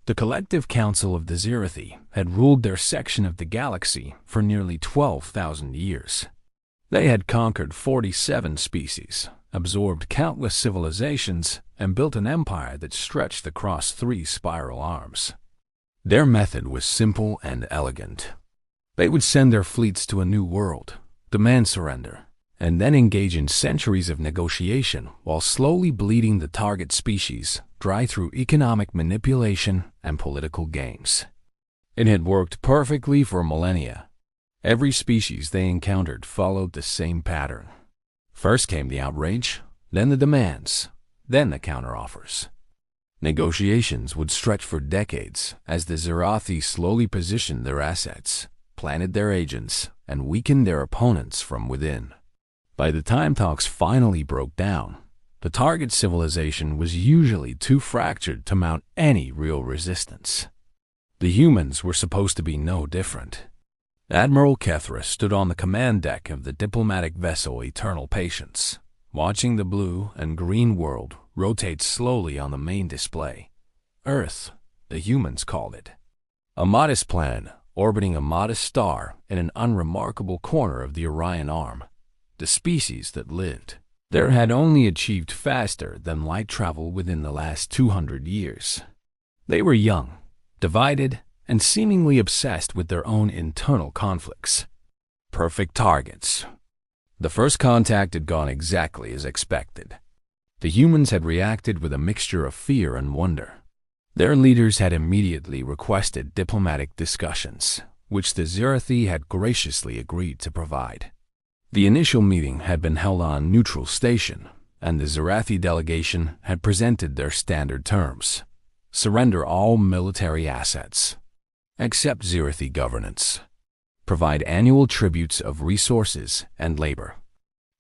The collective council of the Zirathi had ruled their section of the galaxy for nearly 12,000 years. They had conquered 47 species, absorbed countless civilizations, and built an empire that stretched across 3 spiral arms. Their method was simple and elegant. They would send their fleets to a new world, demand surrender, and then engage in centuries of negotiation while slowly bleeding the target species dry through economic manipulation and political games. It had worked perfectly for millennia. Every species they encountered followed the same pattern. First came the outrage, then the demands, then the counteroffers. Negotiations would stretch for decades as the Zirathi slowly positioned their assets, planted their agents, and weakened their opponents from within. By the time talks finally broke down, the target civilization was usually too fractured to mount any real resistance. The humans were supposed to be no different. Admiral Kethra stood on the command deck of the diplomatic vessel Eternal Patience, watching the blue and green world rotate slowly on the main display. Earth, the humans called it. A modest planet orbiting a modest star in an unremarkable corner of the Orion Arm. The species that lived there had only achieved faster than light travel within the last 200 years. They were young, divided, and seemingly obsessed with their own internal conflicts. Perfect targets. The first contact had gone exactly as expected. The humans had reacted with a mixture of fear and wonder. Their leaders had immediately requested diplomatic discussions, which the Zirathi had graciously agreed to provide. The initial meeting had been held on neutral station, and the Zirathi delegation had presented their standard terms. Surrender all military assets. Accept Zirathi governance. Provide annual tributes of resources and labor.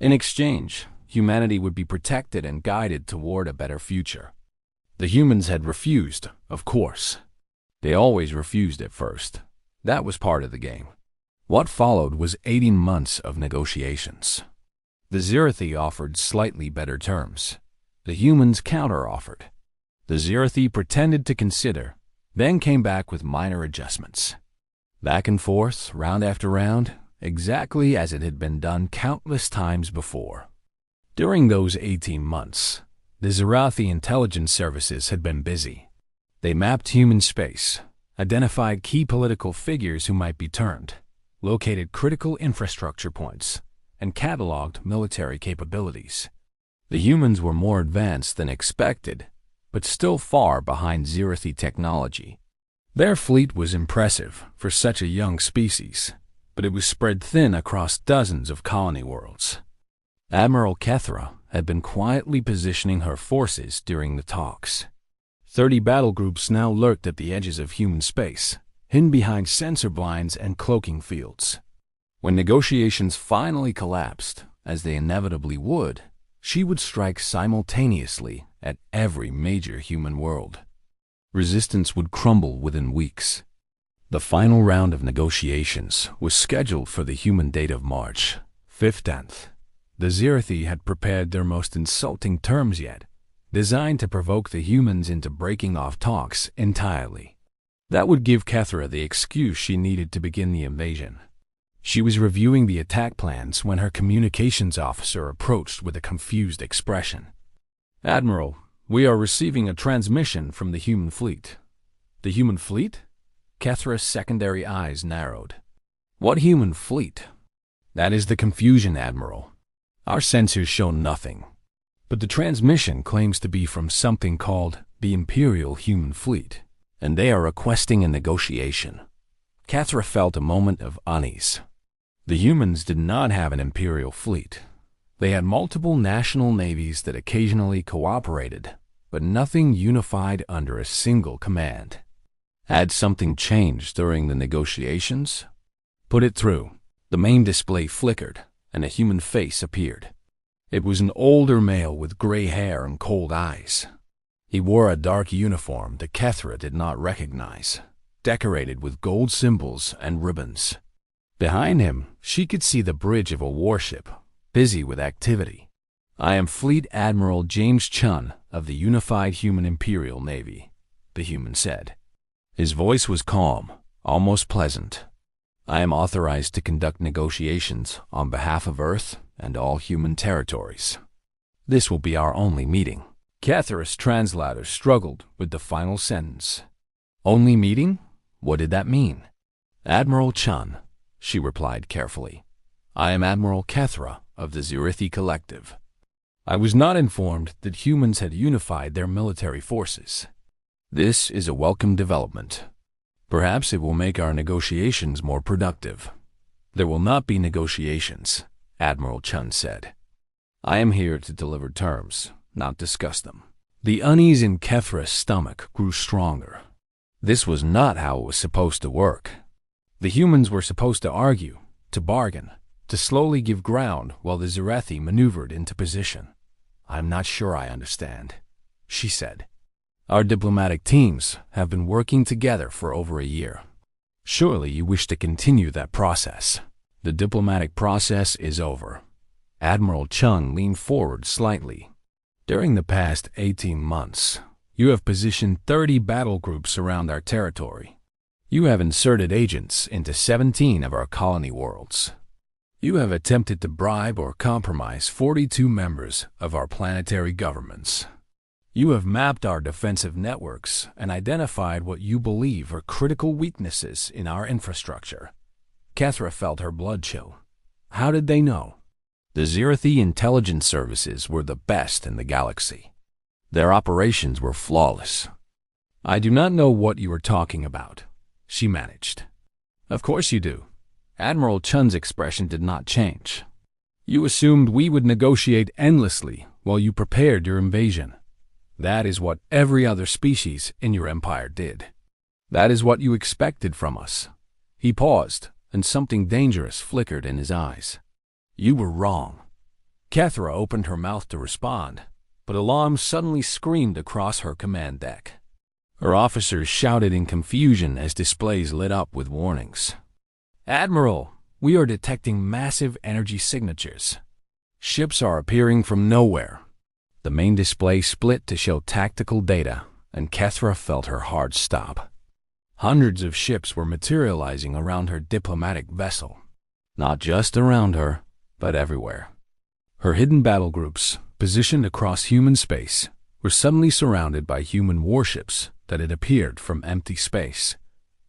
In exchange, humanity would be protected and guided toward a better future. The humans had refused, of course. They always refused at first. That was part of the game. What followed was 18 months of negotiations. The Zirathi offered slightly better terms. The humans counter-offered. The Zirathi pretended to consider, then came back with minor adjustments. Back and forth, round after round, exactly as it had been done countless times before. During those 18 months, the Zirathi intelligence services had been busy. They mapped human space, identified key political figures who might be turned, located critical infrastructure points, and cataloged military capabilities. The humans were more advanced than expected, but still far behind Zirathi technology. Their fleet was impressive for such a young species, but it was spread thin across dozens of colony worlds. Admiral Kethra had been quietly positioning her forces during the talks. 30 battle groups now lurked at the edges of human space, hidden behind sensor blinds and cloaking fields. When negotiations finally collapsed, as they inevitably would, she would strike simultaneously at every major human world. Resistance would crumble within weeks. The final round of negotiations was scheduled for the human date of March 15th. The Zirathi had prepared their most insulting terms yet, designed to provoke the humans into breaking off talks entirely. That would give Kethra the excuse she needed to begin the invasion. She was reviewing the attack plans when her communications officer approached with a confused expression. "Admiral, we are receiving a transmission from the human fleet." "The human fleet?" Kethra's secondary eyes narrowed. "What human fleet?" "That is the confusion, Admiral. Our sensors show nothing. But the transmission claims to be from something called the Imperial human fleet, and they are requesting a negotiation." Kethra felt a moment of unease. The humans did not have an Imperial fleet. They had multiple national navies that occasionally cooperated, but nothing unified under a single command. Had something changed during the negotiations? "Put it through." The main display flickered, and a human face appeared. It was an older male with gray hair and cold eyes. He wore a dark uniform that Kethra did not recognize, decorated with gold symbols and ribbons. Behind him, she could see the bridge of a warship, busy with activity. "I am Fleet Admiral James Chun of the Unified Human Imperial Navy," the human said. His voice was calm, almost pleasant. I am authorized to conduct negotiations on behalf of Earth and all human territories. This will be our only meeting. Cathara's translator struggled with the final sentence. Only meeting? What did that mean? Admiral Chun, she replied carefully. I am Admiral Cathara of the Zirithi Collective. I was not informed that humans had unified their military forces. This is a welcome development. Perhaps it will make our negotiations more productive. There will not be negotiations, Admiral Chun said. I am here to deliver terms, not discuss them. The unease in Cathara's stomach grew stronger. This was not how it was supposed to work. The humans were supposed to argue, to bargain, to slowly give ground while the Zirithi maneuvered into position. I'm not sure I understand, she said. Our diplomatic teams have been working together for over a year. Surely you wish to continue that process. The diplomatic process is over. Admiral Chun leaned forward slightly. During the past 18 months, you have positioned 30 battle groups around our territory. You have inserted agents into 17 of our colony worlds. You have attempted to bribe or compromise 42 members of our planetary governments. You have mapped our defensive networks and identified what you believe are critical weaknesses in our infrastructure. Cathara felt her blood chill. How did they know? The Zirithi intelligence services were the best in the galaxy. Their operations were flawless. I do not know what you are talking about, she managed. Of course you do. Admiral Chun's expression did not change. You assumed we would negotiate endlessly while you prepared your invasion. That is what every other species in your empire did. That is what you expected from us. He paused, and something dangerous flickered in his eyes. You were wrong. Cathara opened her mouth to respond, but alarm suddenly screamed across her command deck. Her officers shouted in confusion as displays lit up with warnings. Admiral, we are detecting massive energy signatures. Ships are appearing from nowhere. The main display split to show tactical data, and Cathara felt her heart stop. Hundreds of ships were materializing around her diplomatic vessel. Not just around her, but everywhere. Her hidden battle groups, positioned across human space, were suddenly surrounded by human warships that had appeared from empty space.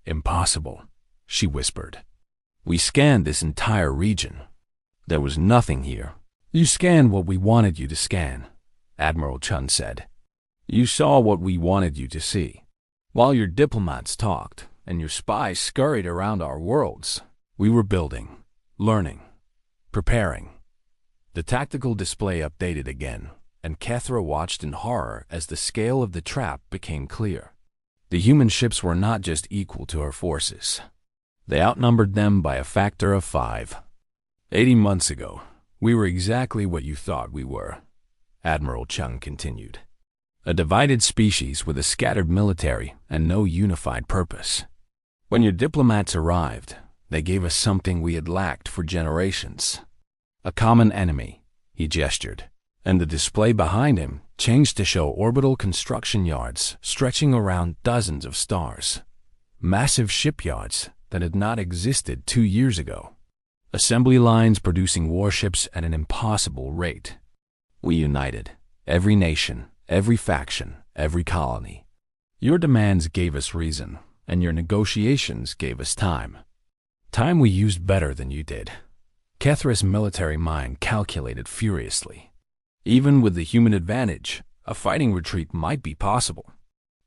Impossible, she whispered. We scanned this entire region. There was nothing here. You scanned what we wanted you to scan, Admiral Chun said. You saw what we wanted you to see. While your diplomats talked and your spies scurried around our worlds, we were building, learning, preparing. The tactical display updated again, and Cathara watched in horror as the scale of the trap became clear. The human ships were not just equal to our forces. They outnumbered them by a factor of 5. 80 months ago, we were exactly what you thought we were, Admiral Chun continued. A divided species with a scattered military and no unified purpose. When your diplomats arrived, they gave us something we had lacked for generations. A common enemy, he gestured, and the display behind him changed to show orbital construction yards stretching around dozens of stars. Massive shipyards that had not existed 2 years ago. Assembly lines producing warships at an impossible rate. We united, every nation, every faction, every colony. Your demands gave us reason, and your negotiations gave us time. Time we used better than you did. Cathara's military mind calculated furiously. Even with the human advantage, a fighting retreat might be possible.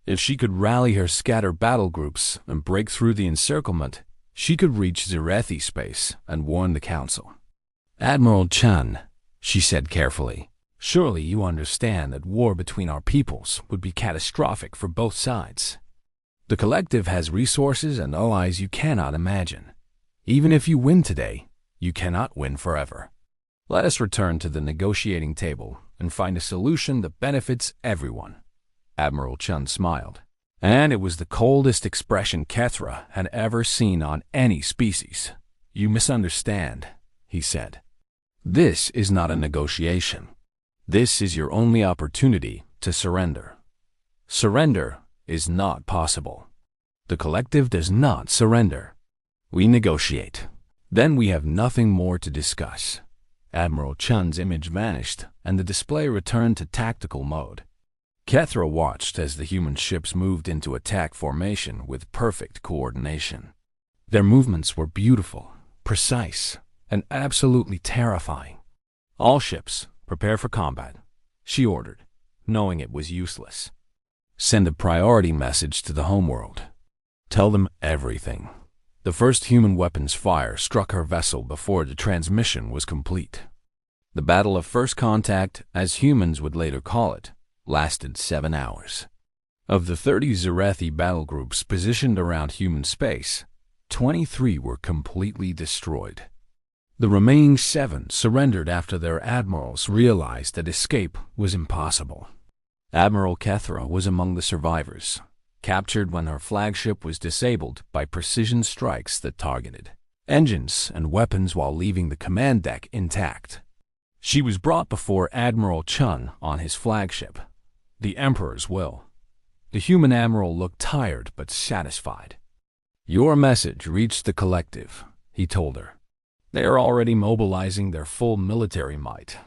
If she could rally her scattered battle groups and break through the encirclement, she could reach Zirithi space and warn the Council. Admiral Chun, she said carefully, surely you understand that war between our peoples would be catastrophic for both sides. The Collective has resources and allies you cannot imagine. Even if you win today, you cannot win forever. Let us return to the negotiating table and find a solution that benefits everyone. Admiral Chun smiled, and it was the coldest expression Cathara had ever seen on any species. You misunderstand, he said. This is not a negotiation. This is your only opportunity to surrender. Surrender is not possible. The collective does not surrender. We negotiate. Then we have nothing more to discuss. Admiral Chun's image vanished, and the display returned to tactical mode. Kethra watched as the human ships moved into attack formation with perfect coordination. Their movements were beautiful, precise, and absolutely terrifying. All ships, prepare for combat, she ordered, knowing it was useless. Send a priority message to the homeworld. Tell them everything. The first human weapons fire struck her vessel before the transmission was complete. The Battle of First Contact, as humans would later call it, lasted 7 hours. Of the 30 Zirathi battle groups positioned around human space, 23 were completely destroyed. The remaining 7 surrendered after their admirals realized that escape was impossible. Admiral Kethra was among the survivors, captured when her flagship was disabled by precision strikes that targeted engines and weapons while leaving the command deck intact. She was brought before Admiral Chun on his flagship, the Emperor's Will. The human admiral looked tired but satisfied. "Your message reached the collective," he told her. "They are already mobilizing their full military might.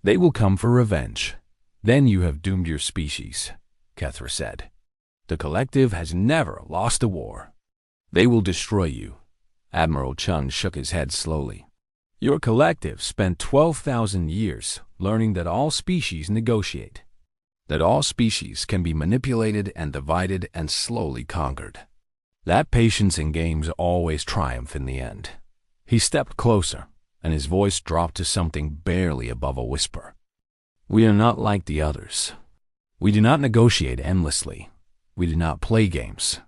They will come for revenge. Then you have doomed your species," Kethra said. "The collective has never lost a war. They will destroy you." Admiral Chun shook his head slowly. "Your collective spent 12,000 years learning that all species negotiate, that all species can be manipulated and divided and slowly conquered. That patience in games always triumph in the end." He stepped closer, and his voice dropped to something barely above a whisper. "We are not like the others. We do not negotiate endlessly. We do not play games.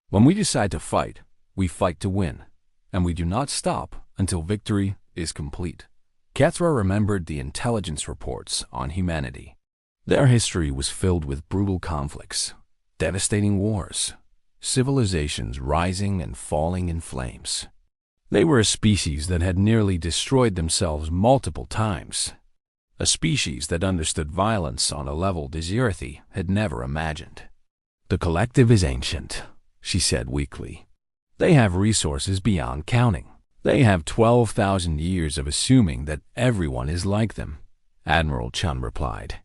When we decide to fight, we fight to win, and we do not stop until victory is complete." Kethra remembered the intelligence reports on humanity. Their history was filled with brutal conflicts, devastating wars, civilizations rising and falling in flames. They were a species that had nearly destroyed themselves multiple times, a species that understood violence on a level the Zirathi had never imagined. "The collective is ancient," she said weakly. "They have resources beyond counting. They have 12,000 years of assuming that everyone is like them," Admiral Chun replied.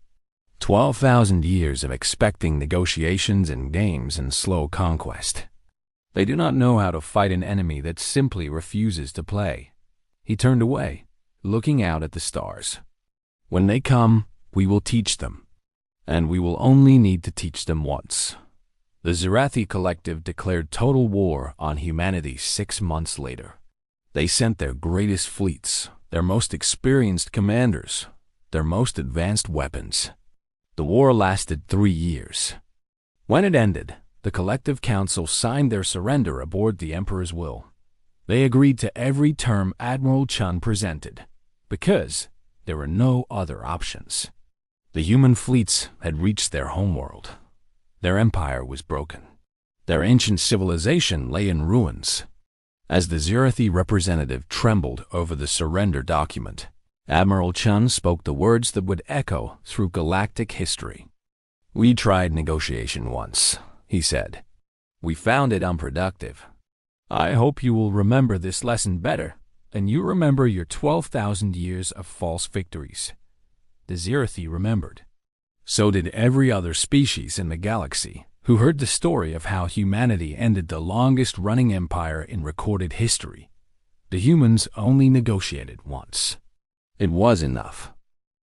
12,000 years of expecting negotiations and games and slow conquest. They do not know how to fight an enemy that simply refuses to play. He turned away, looking out at the stars. "When they come, we will teach them. And we will only need to teach them once." The Zirathi collective declared total war on humanity 6 months later. They sent their greatest fleets, their most experienced commanders, their most advanced weapons. The war lasted 3 years. When it ended, the Collective Council signed their surrender aboard the Emperor's Will. They agreed to every term Admiral Chun presented, because there were no other options. The human fleets had reached their homeworld. Their empire was broken. Their ancient civilization lay in ruins. As the Zirathi representative trembled over the surrender document, Admiral Chun spoke the words that would echo through galactic history. "We tried negotiation once," he said. "We found it unproductive. I hope you will remember this lesson better than you remember your 12,000 years of false victories." The Zirathi remembered. So did every other species in the galaxy, who heard the story of how humanity ended the longest-running empire in recorded history. The humans only negotiated once. It was enough.